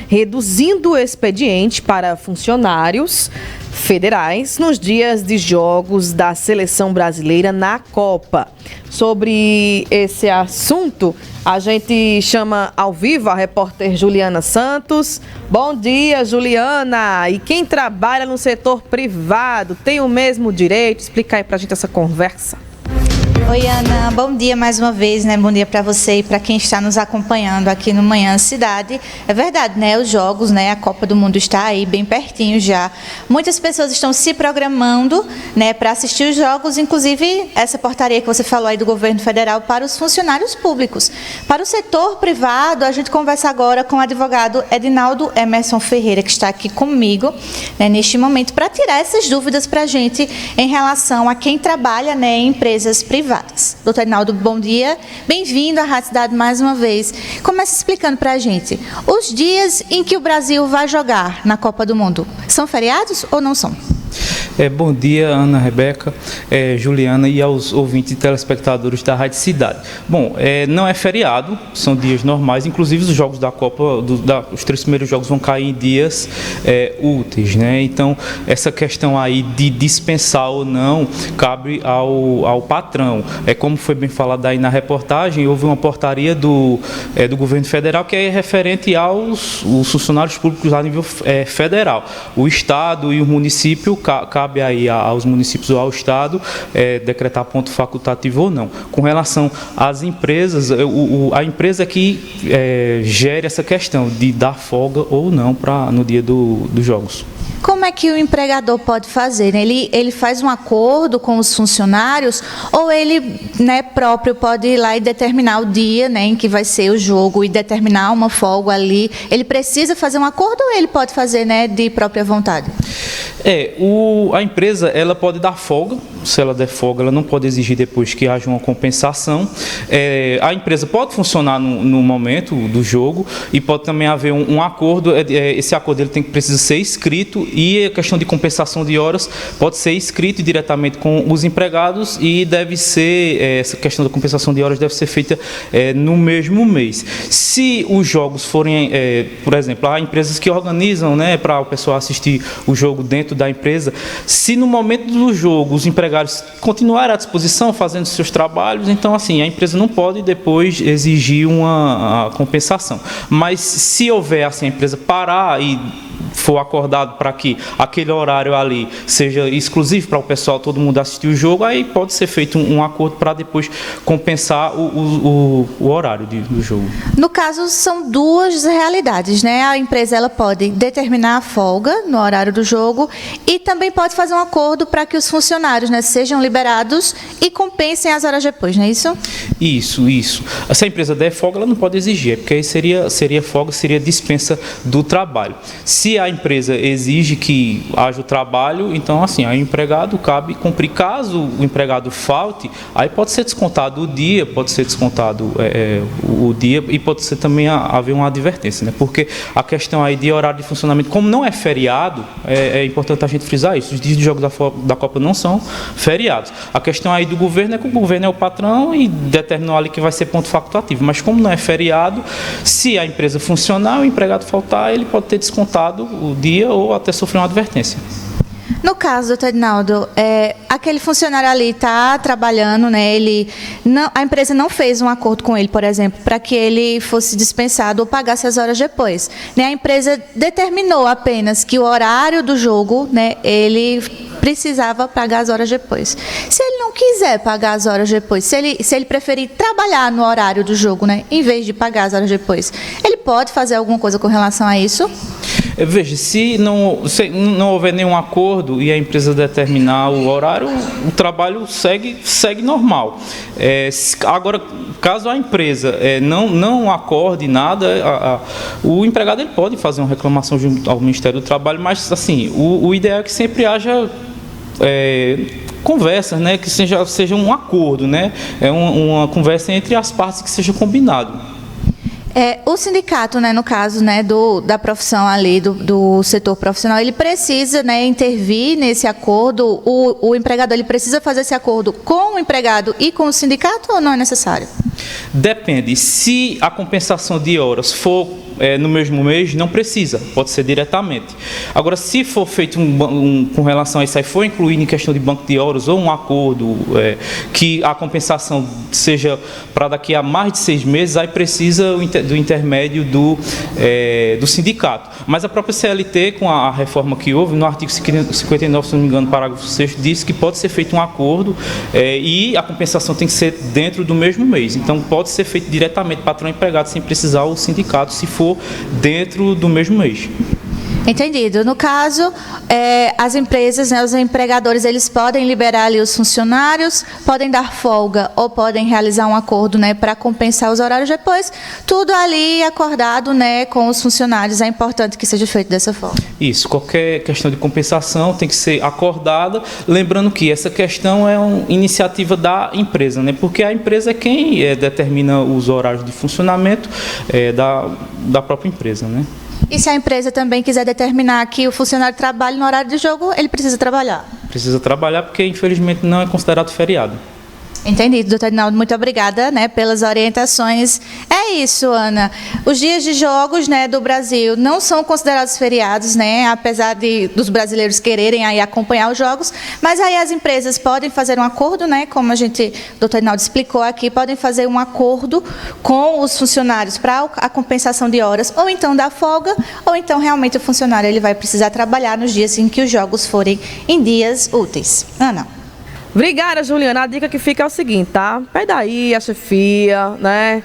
reduzindo o expediente para funcionários federais nos dias de jogos da seleção brasileira na Copa. Sobre esse assunto, a gente chama ao vivo a repórter Juliana Santos. Bom dia, Juliana! E quem trabalha no setor privado tem o mesmo direito? Explica aí pra gente essa conversa. Oi, Ana, bom dia mais uma vez, né? Bom dia para você e para quem está nos acompanhando aqui no Manhã Cidade. É verdade, né? Os jogos, né? A Copa do Mundo está aí bem pertinho já. Muitas pessoas estão se programando, né, para assistir os jogos, inclusive essa portaria que você falou aí do governo federal para os funcionários públicos. Para o setor privado, a gente conversa agora com o advogado Edinaldo Emerson Ferreira, que está aqui comigo, né, neste momento, para tirar essas dúvidas para a gente em relação a quem trabalha, né, em empresas privadas. Doutor Edinaldo, bom dia. Bem-vindo à Rádio Cidade mais uma vez. Comece explicando para a gente, os dias em que o Brasil vai jogar na Copa do Mundo, são feriados ou não são? Bom dia, Ana, Rebeca, Juliana e aos ouvintes e telespectadores da Rádio Cidade. Bom, não é feriado, são dias normais, inclusive os jogos da Copa, os 3 primeiros jogos vão cair em dias úteis, né? Então, essa questão aí de dispensar ou não, cabe ao patrão. Como foi bem falado aí na reportagem, houve uma portaria do governo federal que é referente aos funcionários públicos a nível federal. O Estado e o município cabe aí aos municípios ou ao Estado decretar ponto facultativo ou não. Com relação às empresas, a empresa que gere essa questão de dar folga ou não no dia dos jogos. Como é que o empregador pode fazer? Ele faz um acordo com os funcionários ou ele, né, próprio pode ir lá e determinar o dia, né, em que vai ser o jogo e determinar uma folga ali? Ele precisa fazer um acordo ou ele pode fazer, né, de própria vontade? A empresa ela pode dar folga. Se ela der folga, ela não pode exigir depois que haja uma compensação. A empresa pode funcionar no momento do jogo e pode também haver um acordo. Esse acordo ele precisa ser escrito e a questão de compensação de horas pode ser escrito diretamente com os empregados e deve ser, essa questão da compensação de horas deve ser feita no mesmo mês. Se os jogos forem, por exemplo, há empresas que organizam, né, para o pessoal assistir o jogo dentro da empresa, se no momento do jogo os empregados continuarem à disposição fazendo seus trabalhos, então assim, a empresa não pode depois exigir uma compensação. Mas se houver assim, a empresa parar e for acordado para que aquele horário ali seja exclusivo para o pessoal, todo mundo assistir o jogo, aí pode ser feito um acordo para depois compensar o horário do jogo. No caso, são duas realidades, né? A empresa ela pode determinar a folga no horário do jogo e também pode fazer um acordo para que os funcionários, né, sejam liberados e compensem as horas depois, não é isso? Isso. Se a empresa der folga, ela não pode exigir, porque aí seria folga, seria dispensa do trabalho. Se a empresa exige que haja o trabalho, então assim, ao empregado cabe cumprir. Caso o empregado falte, aí pode ser descontado o dia, e pode ser também haver uma advertência, né? Porque a questão aí de horário de funcionamento, como não é feriado, é importante a gente frisar isso, os dias de jogos da Copa não são feriados. A questão aí do governo é que o governo é o patrão e determinou ali que vai ser ponto facultativo, mas como não é feriado, se a empresa funcionar, o empregado faltar, ele pode ter descontado o dia ou até sofrer uma advertência. No caso, doutor Edinaldo, aquele funcionário ali está trabalhando, né? A empresa não fez um acordo com ele, por exemplo, para que ele fosse dispensado ou pagasse as horas depois, né? A empresa determinou apenas que o horário do jogo, né, ele precisava pagar as horas depois. Se ele não quiser pagar as horas depois, se ele preferir trabalhar no horário do jogo, né, em vez de pagar as horas depois, ele pode fazer alguma coisa com relação a isso? Veja, se não houver nenhum acordo e a empresa determinar o horário, o trabalho segue normal. Agora, caso a empresa não acorde nada, o empregado ele pode fazer uma reclamação junto ao Ministério do Trabalho, mas assim, o ideal é que sempre haja conversas, né, que seja um acordo, né, uma conversa entre as partes que seja combinado. O sindicato, né, no caso, né, da profissão ali, do setor profissional, ele precisa, né, intervir nesse acordo, o empregador ele precisa fazer esse acordo com o empregado e com o sindicato ou não é necessário? Depende. Se a compensação de horas for no mesmo mês, não precisa, pode ser diretamente. Agora, se for feito com relação a isso aí, for incluído em questão de banco de horas ou um acordo que a compensação seja para daqui a mais de 6 meses, aí precisa do intermédio do sindicato. Mas a própria CLT, com a reforma que houve, no artigo 59, se não me engano, parágrafo 6º, diz que pode ser feito um acordo e a compensação tem que ser dentro do mesmo mês. Então, pode ser feito diretamente patrão e empregado, sem precisar o sindicato, se for dentro do mesmo mês. Entendido. No caso, as empresas, né, os empregadores, eles podem liberar ali os funcionários, podem dar folga ou podem realizar um acordo, né, para compensar os horários depois. Tudo ali acordado, né, com os funcionários. É importante que seja feito dessa forma. Isso. Qualquer questão de compensação tem que ser acordada. Lembrando que essa questão é uma iniciativa da empresa, né, porque a empresa é quem determina os horários de funcionamento da própria empresa, né. E se a empresa também quiser determinar que o funcionário trabalhe no horário de jogo, ele precisa trabalhar? Precisa trabalhar porque, infelizmente, não é considerado feriado. Entendido, doutor Edinaldo, muito obrigada, né, pelas orientações. É isso, Ana. Os dias de jogos, né, do Brasil não são considerados feriados, né, apesar dos brasileiros quererem aí acompanhar os jogos, mas aí as empresas podem fazer um acordo, né, como o doutor Edinaldo explicou aqui, podem fazer um acordo com os funcionários para a compensação de horas, ou então dar folga, ou então realmente o funcionário ele vai precisar trabalhar nos dias em que os jogos forem em dias úteis. Ana. Obrigada, Juliana. A dica que fica é o seguinte, tá? Pede aí a chefia, né?